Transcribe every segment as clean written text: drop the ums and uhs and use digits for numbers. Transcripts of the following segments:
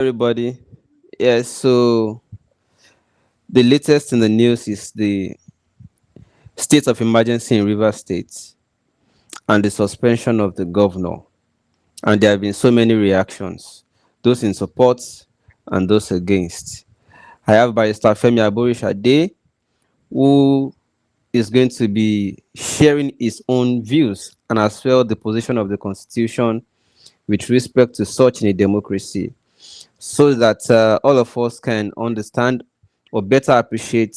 Everybody. Yes, so the latest in the news is the state of emergency in Rivers State and the suspension of the governor. And there have been so many reactions, those in support and those against. I have Barrister Femi Aborisade, who is going to be sharing his own views and as well the position of the Constitution with respect to such in a democracy, so that all of us can understand or better appreciate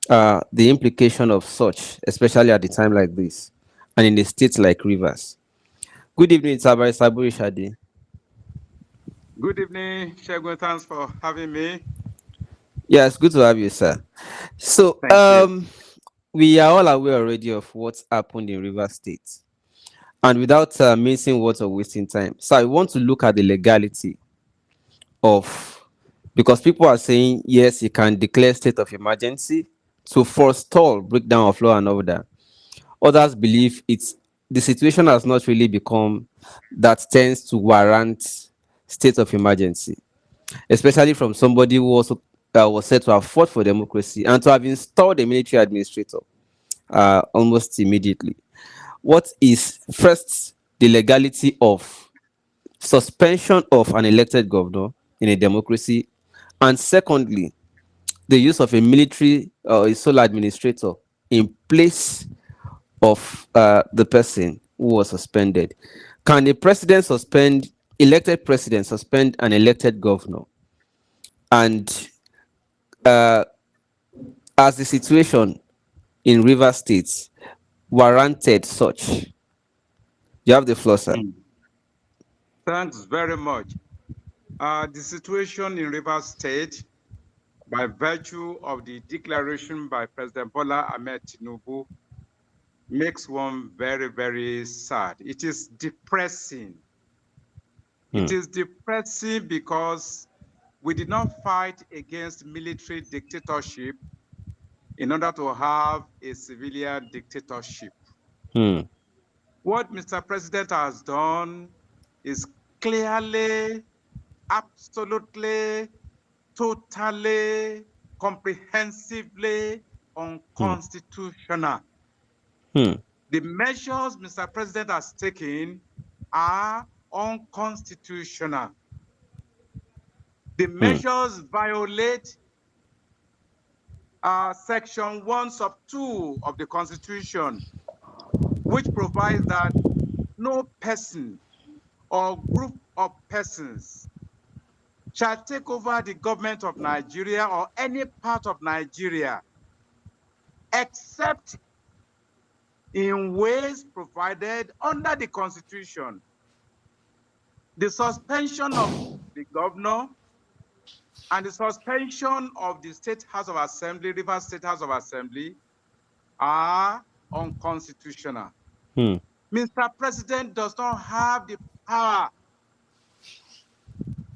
the implication of such, especially at a time like this and in a state like Rivers. Good evening, Tabai Saburi Shadi. Good evening, Shegun. Thanks for having me. Yeah, it's good to have you, sir. So, Thank you. we are all aware already of what's happened in Rivers State. And without missing words or wasting time, so I want to look at the legality of, because people are saying yes, you can declare state of emergency to forestall breakdown of law and order. Others believe it's the situation has not really become that tends to warrant state of emergency, especially from somebody who also was said to have fought for democracy and to have installed a military administrator almost immediately. What is first the legality of suspension of an elected governor in a democracy, and secondly, the use of a military or a sole administrator in place of the person who was suspended? Can the president suspend, elected president suspend an elected governor? And as the situation in River State warranted such? You have the floor, sir. Mm. Thanks very much. The situation in Rivers State, by virtue of the declaration by President Bola Ahmed Tinubu, makes one very, very sad. It is depressing. It is depressing because we did not fight against military dictatorship in order to have a civilian dictatorship. Hmm. What Mr. President has done is clearly, absolutely, totally, comprehensively unconstitutional. Hmm. The measures Mr. President has taken are unconstitutional. The measures violate Section 1 sub 2 of the Constitution, which provides that no person or group of persons shall take over the government of Nigeria or any part of Nigeria except in ways provided under the Constitution. The suspension of the governor and the suspension of the State House of Assembly, Rivers State House of Assembly, are unconstitutional. Hmm. Mr. President does not have the power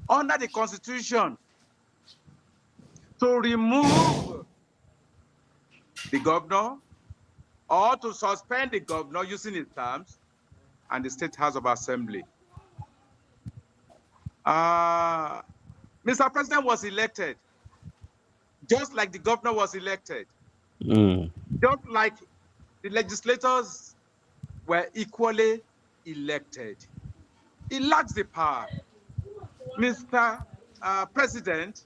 under the Constitution to remove the governor or to suspend the governor using his terms and the State House of Assembly. Mr. President was elected, just like the governor was elected, just like the legislators were equally elected. He lacks the power. Mr. President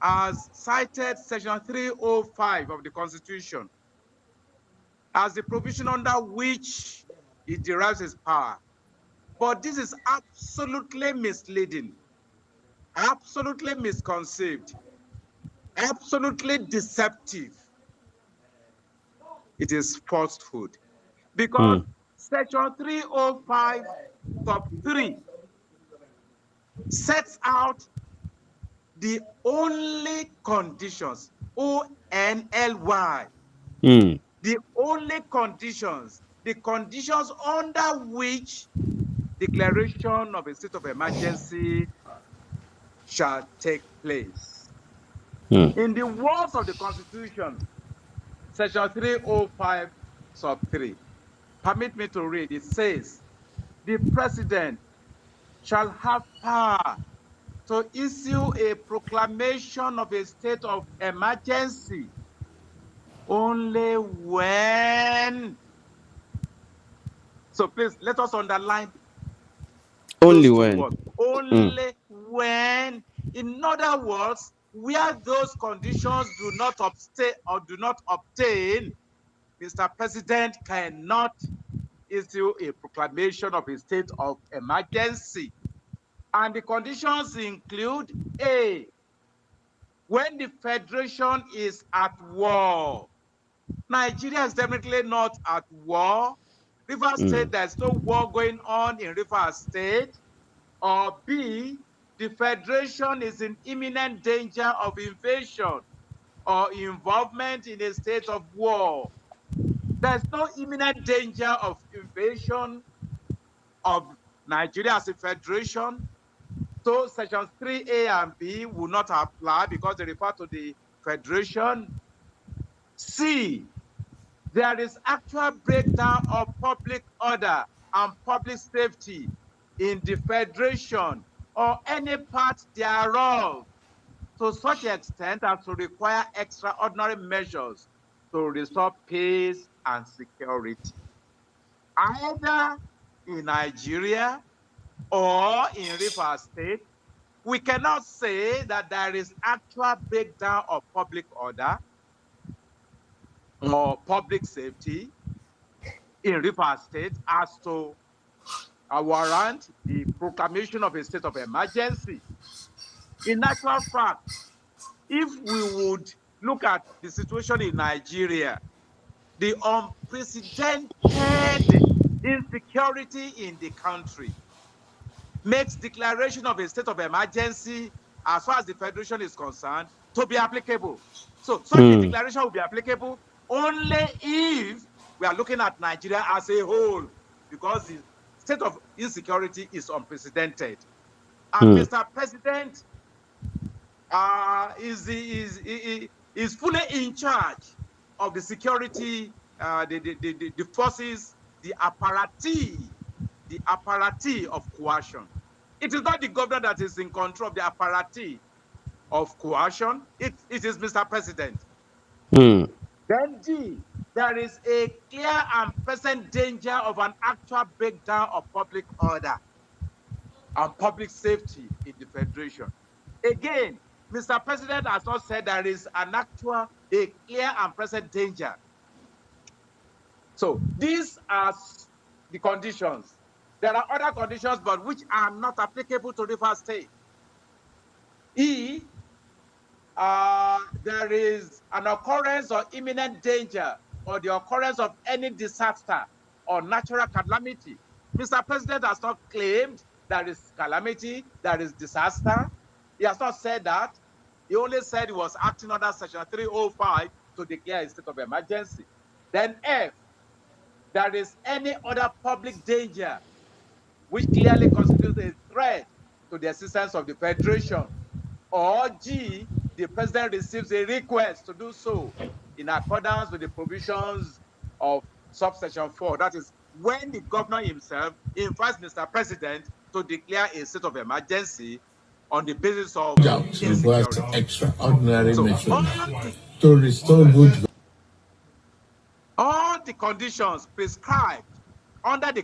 has cited Section 305 of the Constitution as the provision under which he derives his power. But this is absolutely misleading, absolutely misconceived, absolutely deceptive. It is falsehood. Because Section 305 sub 3 sets out the only conditions, ONLY, the only conditions, the conditions under which declaration of a state of emergency shall take place. In the words of the Constitution, Section 305 sub 3, permit me to read, it says, the president shall have power to issue a proclamation of a state of emergency only when. So please let us underline Only those two when. words. Only when. In other words, where those conditions do not obtain, Mr. President cannot issue a proclamation of a state of emergency. And the conditions include A, when the federation is at war. Nigeria is definitely not at war. Rivers State, there's no war going on in Rivers State. Or B, the federation is in imminent danger of invasion or involvement in a state of war. There's no imminent danger of invasion of Nigeria as a federation. So sections 3A and B will not apply because they refer to the federation. C, there is actual breakdown of public order and public safety in the federation or any part thereof to such extent as to require extraordinary measures to restore peace and security, either in Nigeria or in Rivers State. We cannot say that there is actual breakdown of public order or public safety in Rivers State as to warrant the proclamation of a state of emergency. In actual fact, if we would look at the situation in Nigeria, the unprecedented insecurity in the country makes declaration of a state of emergency, as far as the federation is concerned, to be applicable. So such a declaration will be applicable only if we are looking at Nigeria as a whole, because the state of insecurity is unprecedented. And Mr. President is fully in charge of the security, the forces, the apparati of coercion. It is not the governor that is in control of the apparati of coercion. It is Mr. President. Then D, there is a clear and present danger of an actual breakdown of public order and public safety in the federation. Again, Mr. President has not said there is a clear and present danger. So these are the conditions. There are other conditions, but which are not applicable to Rivers State. E, there is an occurrence or imminent danger or the occurrence of any disaster or natural calamity. Mr. President has not claimed there is calamity, there is disaster. He has not said that. He only said he was acting under Section 305 to declare a state of emergency. Then F, there is any other public danger which clearly constitutes a threat to the existence of the federation. Or G, the president receives a request to do so in accordance with the provisions of subsection 4. That is when the governor himself invites Mr. President to declare a state of emergency on the basis of insecurity. Extraordinary measures to restore good. All the conditions prescribed under the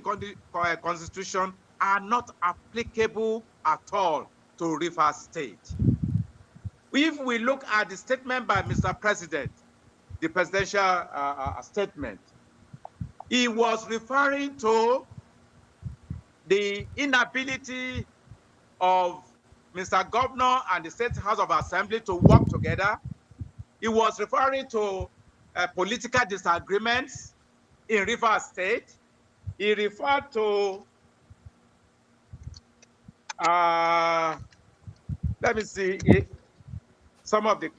Constitution are not applicable at all to Rivers State. If we look at the statement by Mr. President, the presidential statement, he was referring to the inability of Mr. Governor and the State House of Assembly to work together. He was referring to political disagreements in Rivers State. He referred to, let me see, some of the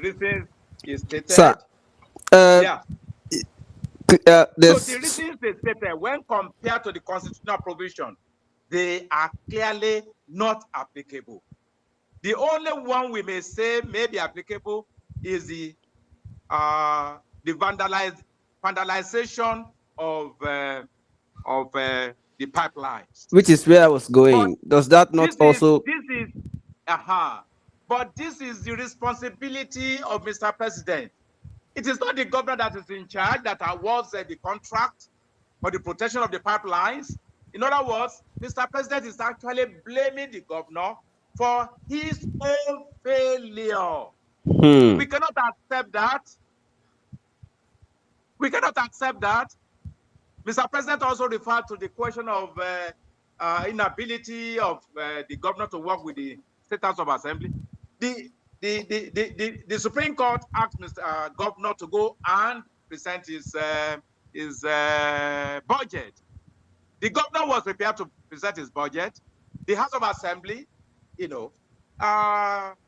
reasons he stated. Sir, yeah. So the reasons they stated, when compared to the constitutional provision, they are clearly not applicable. The only one we may say may be applicable is the vandalization of the pipelines, which is where I was going. Does that not also? But this is the responsibility of Mr. President. It is not the governor that is in charge that awards the contract for the protection of the pipelines. In other words, Mr. President is actually blaming the governor for his own failure. We cannot accept that. We cannot accept that. Mr. President also referred to the question of inability of the governor to work with the State House of Assembly. The Supreme Court asked Mr. Governor to go and present his budget. The governor was prepared to present his budget. The House of Assembly,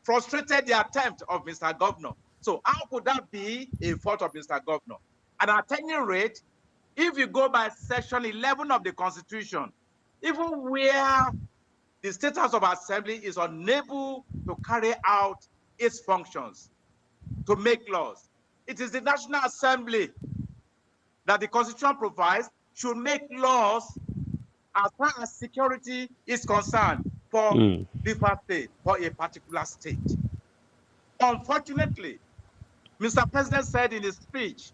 frustrated the attempt of Mr. Governor. So how could that be a fault of Mr. Governor? And at any rate, if you go by section 11 of the Constitution, even where the State House of Assembly is unable to carry out its functions to make laws, it is the National Assembly that the Constitution provides should make laws as far as security is concerned for River State, for a particular state. Unfortunately, Mr. President said in his speech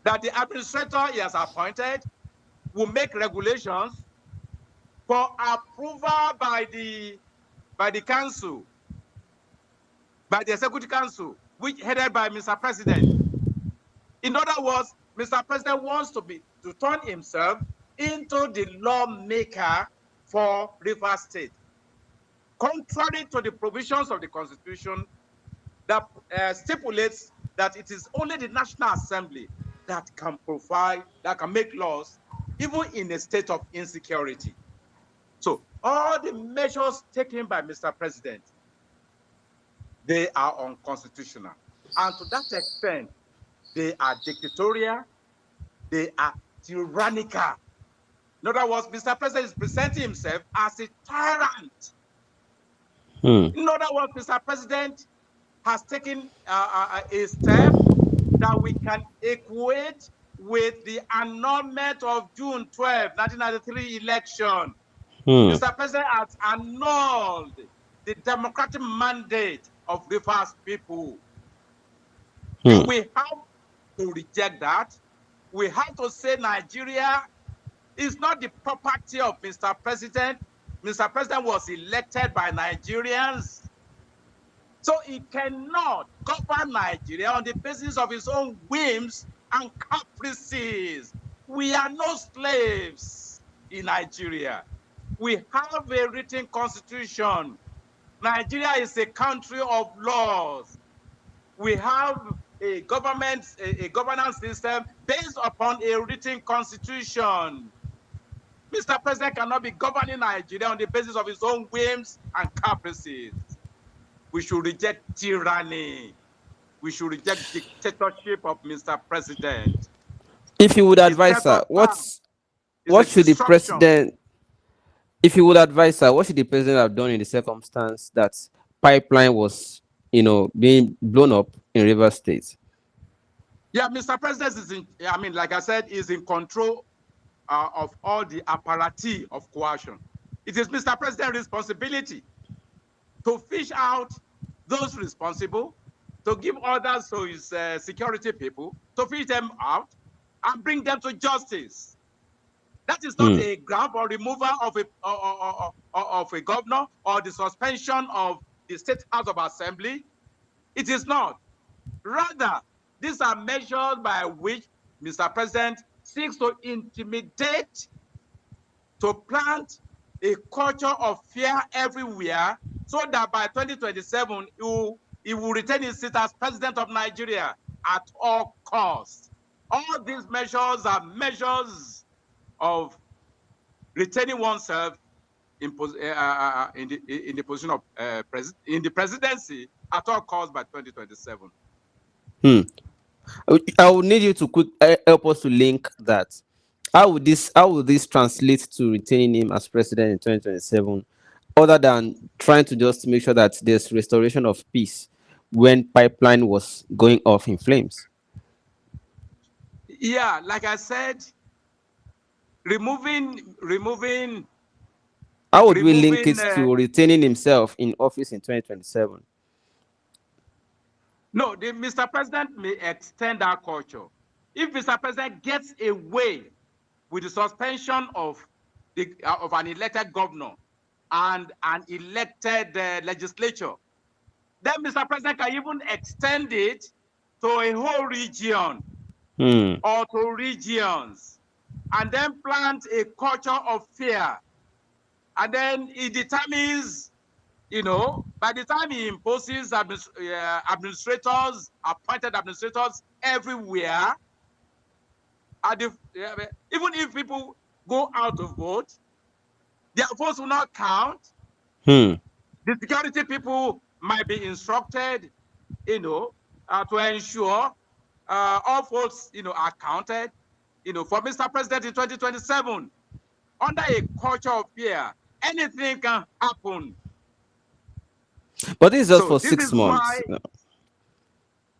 that the administrator he has appointed will make regulations for approval by the council, by the Executive Council, which headed by Mr. President. In other words, Mr. President wants to turn himself into the lawmaker for River State, contrary to the provisions of the Constitution that stipulates that it is only the National Assembly that can make laws, even in a state of insecurity. So all the measures taken by Mr. President, they are unconstitutional. And to that extent, they are dictatorial, they are tyrannical. In other words, Mr. President is presenting himself as a tyrant. In other words, Mr. President has taken a step that we can equate with the annulment of June 12, 1993 election. Mr. President has annulled the democratic mandate of Rivers people. And we have to reject that. We have to say Nigeria is not the property of Mr. President. Mr. President was elected by Nigerians. So he cannot govern Nigeria on the basis of his own whims and caprices. We are no slaves in Nigeria. We have a written constitution. Nigeria is a country of laws. We have a governance system based upon a written constitution. Mr. President cannot be governing Nigeria on the basis of his own whims and caprices. We should reject tyranny. We should reject dictatorship of Mr. President. If you would advise her, what should the president, if you would advise her, what should the president have done in the circumstance that pipeline was, being blown up in River State? Yeah, Mr. President is like I said, is in control of all the apparatus of coercion. It is Mr. President's responsibility to fish out those responsible, to give orders to his security people, to fish them out and bring them to justice. That is not a ground for removal of a governor or the suspension of the State House of Assembly. It is not. Rather, these are measures by which Mr. President seeks to intimidate, to plant a culture of fear everywhere, so that by 2027, he will retain his seat as president of Nigeria at all costs. All these measures are measures of retaining oneself in the position of in the presidency at all costs by 2027. I will need you to help us to link that. How would this translate to retaining him as president in 2027, other than trying to just make sure that there's restoration of peace when pipeline was going off in flames? Yeah, like I said, removing How would we link removing... it to retaining himself in office in 2027? No, Mr. President may extend our culture. If Mr. President gets away with the suspension of an elected governor and an elected legislature, then Mr. President can even extend it to a whole region or to regions, and then plant a culture of fear. And then he determines, by the time he imposes administrators, appointed administrators everywhere, even if people go out to vote, their votes will not count. The security people might be instructed, to ensure all votes, are counted. For Mr. President in 2027, under a culture of fear, anything can happen. But this is just So for this 6 is months. why... Come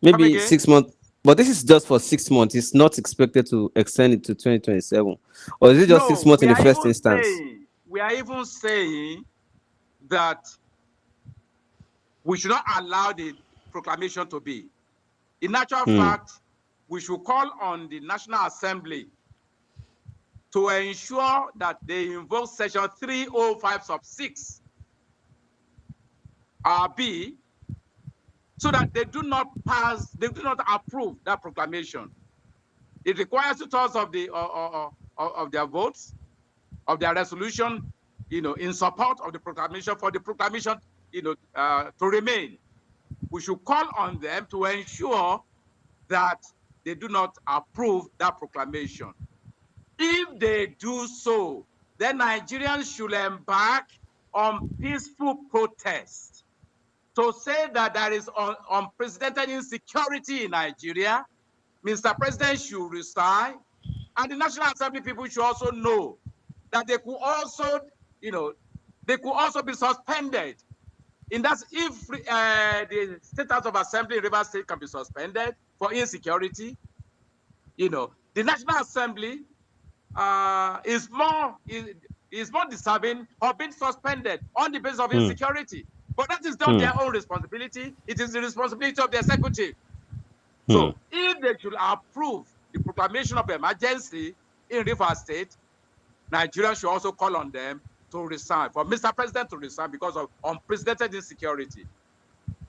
Maybe again? 6 months. But this is just for 6 months. It's not expected to extend it to 2027. Or is it just 6 No, months in the first instance? we are even saying that we should not allow the proclamation to be. In actual fact, we should call on the National Assembly to ensure that they invoke Section 305 sub 6 B, so that they do not approve that proclamation. It requires 2/3 of their votes, of their resolution, in support of the proclamation, for the proclamation, to remain. We should call on them to ensure that they do not approve that proclamation. If they do so, then Nigerians should embark on peaceful protest to say that there is unprecedented insecurity in Nigeria. Mr. President should resign, and the National Assembly people should also know that they could also, be suspended. In that, if the State House of Assembly in Rivers State can be suspended for insecurity, the National Assembly is more deserving of being suspended on the basis of insecurity. But that is not their own responsibility. It is the responsibility of the executive. So if they should approve the proclamation of emergency in Rivers State, Nigeria should also call on them to resign, for Mr. President to resign, because of unprecedented insecurity.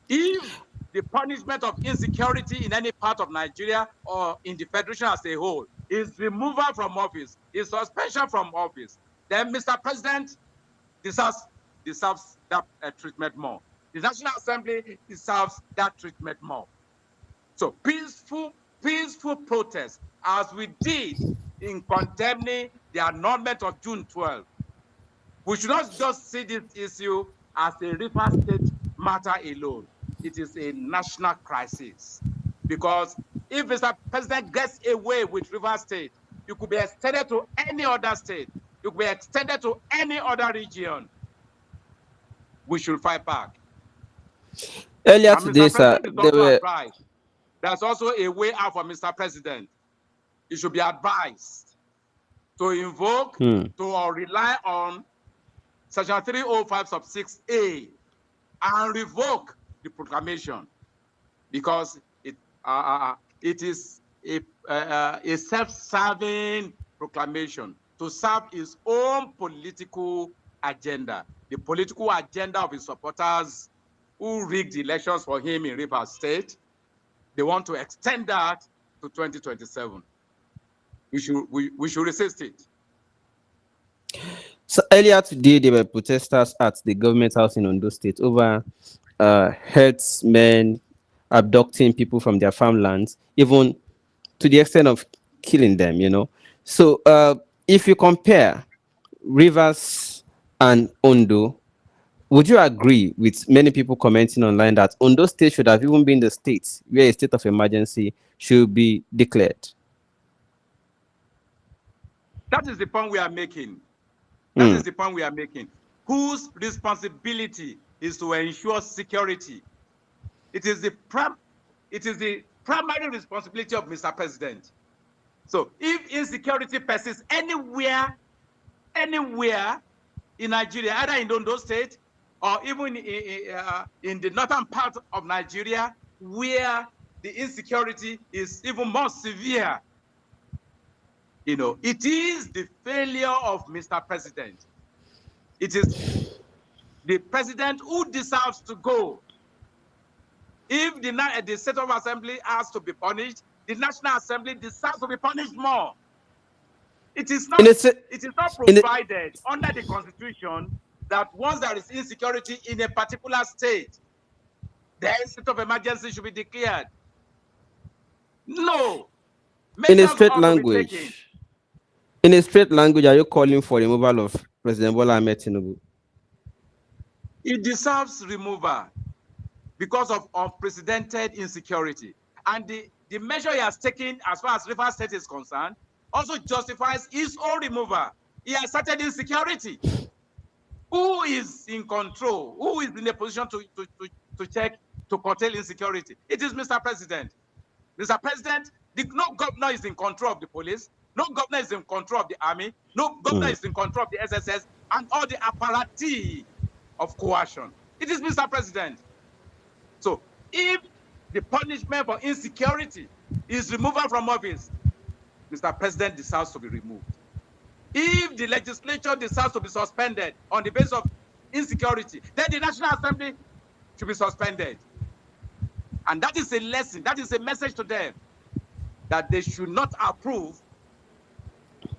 If the punishment of insecurity in any part of Nigeria or in the Federation as a whole is removal from office, is suspension from office, then Mr. President deserves that treatment more. The National Assembly deserves that treatment more. So peaceful protest, as we did in condemning the annulment of June 12. We should not just see this issue as a Rivers State matter alone. It is a national crisis. Because if Mr. President gets away with Rivers State, it could be extended to any other state. It could be extended to any other region. We should fight back. Earlier today, sir, there's also a way out for Mr. President. He should be advised to invoke, to rely on Section 305 sub 6A and revoke the proclamation, because it is a self-serving proclamation to serve his own political agenda, the political agenda of his supporters who rigged the elections for him in Rivers State. They want to extend that to 2027. We should resist it. So earlier today, there were protesters at the government house in Ondo State over herdsmen abducting people from their farmlands, even to the extent of killing them. So if you compare Rivers and Ondo, would you agree with many people commenting online that Ondo State should have even been the state where a state of emergency should be declared? That is the point we are making. That is the point we are making. Whose responsibility is to ensure security? It is the primary responsibility of Mr. President. So if insecurity persists anywhere, in Nigeria, either in Ondo State or even in the northern part of Nigeria, where the insecurity is even more severe. It is the failure of Mr. President. It is the president who deserves to go. If the State of Assembly has to be punished, the National Assembly deserves to be punished more. It is not provided under the Constitution that once there is insecurity in a particular state, the state of emergency should be declared. No. In a straight language, are you calling for removal of President Bola Ahmed Tinubu? It deserves removal because of unprecedented insecurity. And the measure he has taken as far as Rivers State is concerned also justifies his own removal. He has started insecurity. Who is in control? Who is in a position to check, to curtail insecurity? It is Mr. President. Mr. President, no governor is in control of the police. No governor is in control of the army. No governor is in control of the SSS and all the apparatus of coercion. It is Mr. President. So if the punishment for insecurity is removal from office, Mr. President deserves to be removed. If the legislature decides to be suspended on the basis of insecurity, then the National Assembly should be suspended. And that is a lesson, that is a message to them, that they should not approve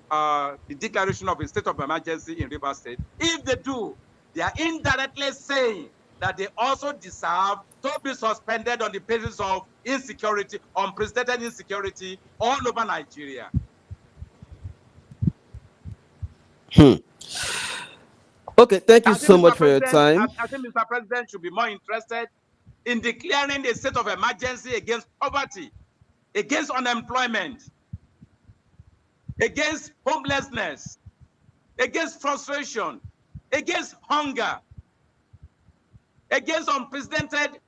the declaration of a state of emergency in Rivers State. If they do, they are indirectly saying that they also deserve to be suspended on the basis of insecurity, unprecedented insecurity all over Nigeria. Okay, thank you so much for your time. I think Mr. President should be more interested in declaring a state of emergency against poverty, against unemployment, against homelessness, against frustration, against hunger, against unprecedented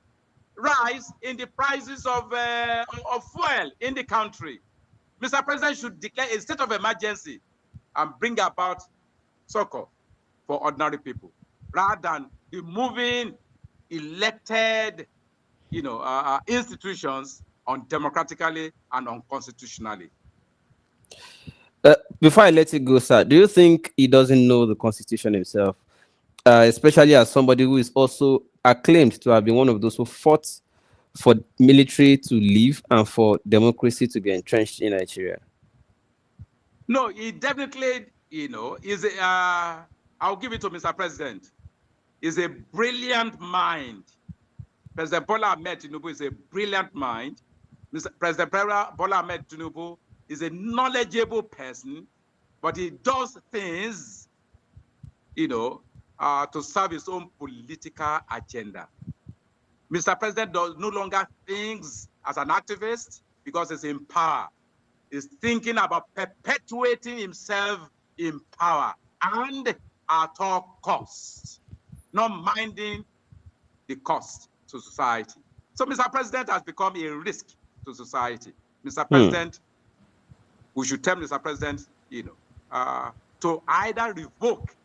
rise in the prices of fuel in the country. Mr. President should declare a state of emergency and bring about succor for ordinary people, rather than removing elected, institutions undemocratically and unconstitutionally. Before I let you go, sir, do you think he doesn't know the Constitution himself, especially as somebody who is also acclaimed to have been one of those who fought for military to leave and for democracy to be entrenched in Nigeria? No, he definitely, is I'll give it to Mr. President, is a brilliant mind. President Bola Ahmed Tinubu is a brilliant mind. President Bola Ahmed Tinubu is a knowledgeable person, but he does things, to serve his own political agenda. Mr. President no longer thinks as an activist because he's in power. He's thinking about perpetuating himself in power and at all costs, not minding the cost to society. So Mr. President has become a risk to society. Mr. President, we should tell Mr. President, to either revoke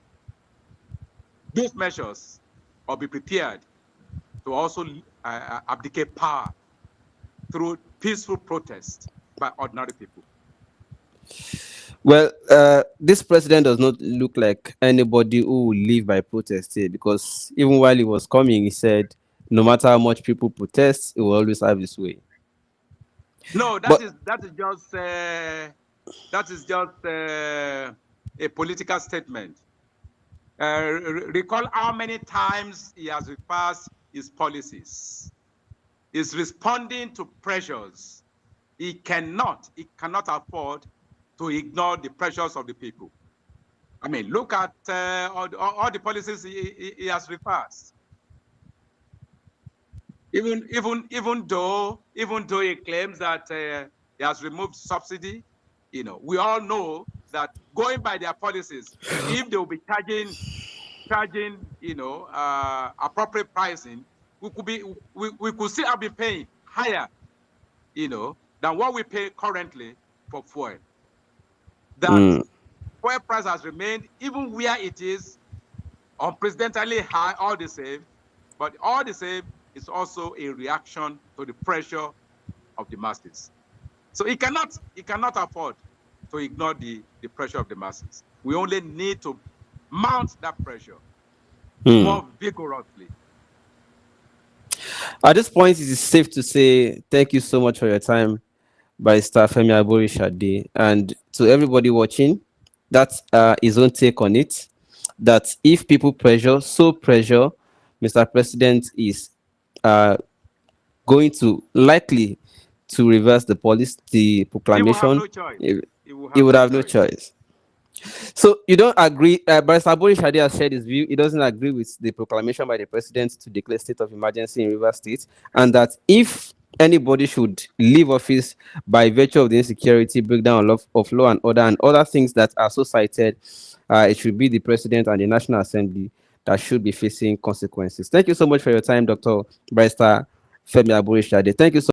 these measures or be prepared to also abdicate power through peaceful protest by ordinary people. Well, this president does not look like anybody who will live by protest here, because even while he was coming, he said, no matter how much people protest, he will always have his way. No, that is just a political statement. Recall how many times he has reversed his policies. He's responding to pressures. He cannot afford to ignore the pressures of the people. I mean, look at all the policies he has reversed. Even though he claims that he has removed subsidy, we all know that going by their policies, if they will be charging, appropriate pricing, we could still have been paying higher, than what we pay currently for fuel. That fuel price has remained even where it is unprecedentedly high, all the same, but all the same is also a reaction to the pressure of the masses. So it cannot afford to ignore the pressure of the masses. We only need to mount that pressure more vigorously. At this point, it is safe to say thank you so much for your time, Barrister Femi Aborisade, and to everybody watching. That's his own take on it. That if people pressure, so pressure, Mr. President is uh, going to likely to reverse the He will have proclamation. no choice. He will He have would no have no choice. choice. So you don't agree? Barrister Aborisade has shared his view. He doesn't agree with the proclamation by the president to declare state of emergency in Rivers State, and that if anybody should leave office by virtue of the insecurity, breakdown of law and order, and other things that are so cited, it should be the president and the National Assembly that should be facing consequences. Thank you so much for your time, Dr. Barrister Femi Aborisade. Thank you so